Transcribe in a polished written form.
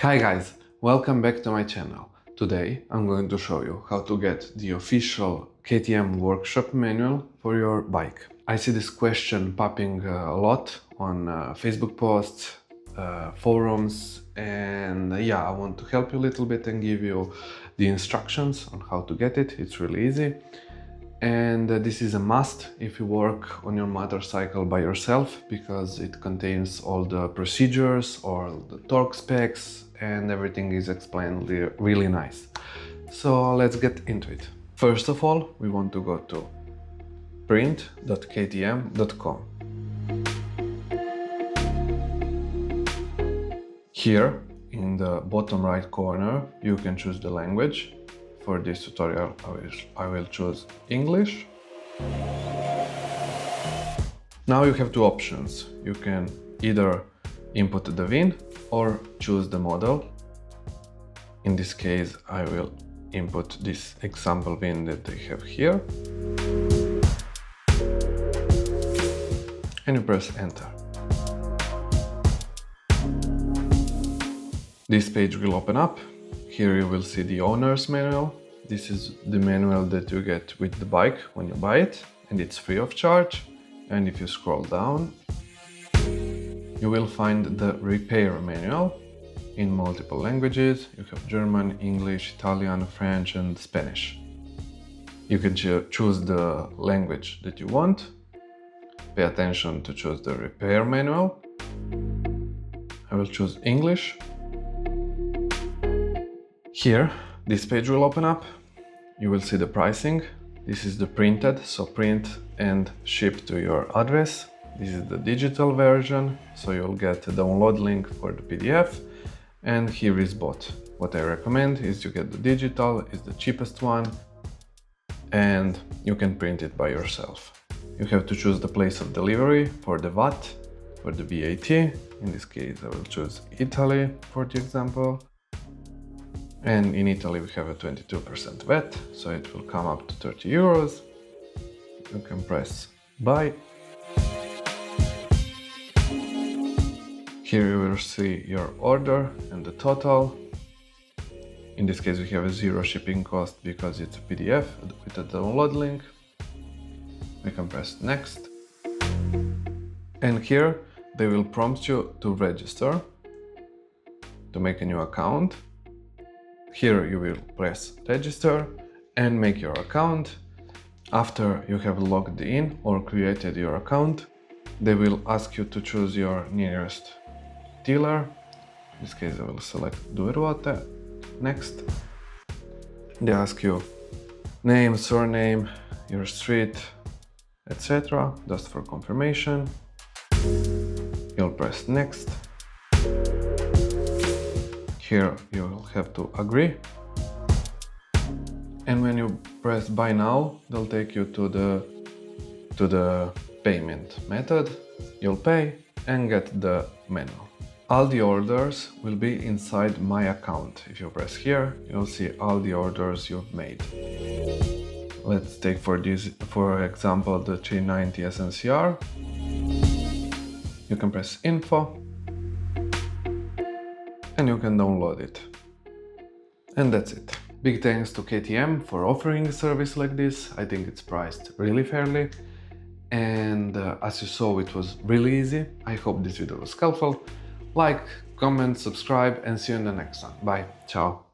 Hi guys, welcome back to my channel. Today I'm going to show you how to get the official KTM Workshop manual for your bike. I see this question popping a lot on Facebook posts, forums, and I want to help you a little bit and give you the instructions on how to get it. It's really easy. And this is a must if you work on your motorcycle by yourself, because it contains all the procedures or the torque specs, and everything is explained really nice. So let's get into it. First of all, we want to go to print.ktm.com. Here in the bottom right corner you can choose the language. For this tutorial I will choose English. Now you have two options. You can either input the VIN or choose the model. In this case I will input this example VIN that they have here. And you press enter. This page will open up. Here you will see the owner's manual. This is the manual that you get with the bike when you buy it, and it's free of charge. And if you scroll down, you will find the repair manual in multiple languages. You have German, English, Italian, French, and Spanish. You can choose the language that you want. Pay attention to choose the repair manual. I will choose English. Here, this page will open up. You will see the pricing. This is the printed, so print and ship to your address. This is the digital version, so you'll get a download link for the PDF. And here is both. What I recommend is you get the digital, it's the cheapest one, and you can print it by yourself. You have to choose the place of delivery for the VAT, for the VAT. In this case, I will choose Italy for the example. And in Italy we have a 22% VAT, so it will come up to 30 euros. You can press buy. Here you will see your order and the total. In this case we have a zero shipping cost because it's a PDF with a download link. We can press next. And here they will prompt you to register, to make a new account. Here you will press register and make your account. After you have logged in or created your account, they will ask you to choose your nearest dealer. In this case I will select Dueruote. Next. They ask you name, surname, your street, etc. just for confirmation. You'll press next. Here you will have to agree. And when you press buy now, they'll take you to the payment method. You'll pay and get the manual. All the orders will be inside my account. If you press here, you'll see all the orders you've made. Let's take for example the 390 SNCR. You can press info and you can download it. And that's it. Big thanks to KTM for offering a service like this. I think it's priced really fairly. And as you saw, it was really easy. I hope this video was helpful. Like, comment, subscribe, and see you in the next one. Bye. Ciao.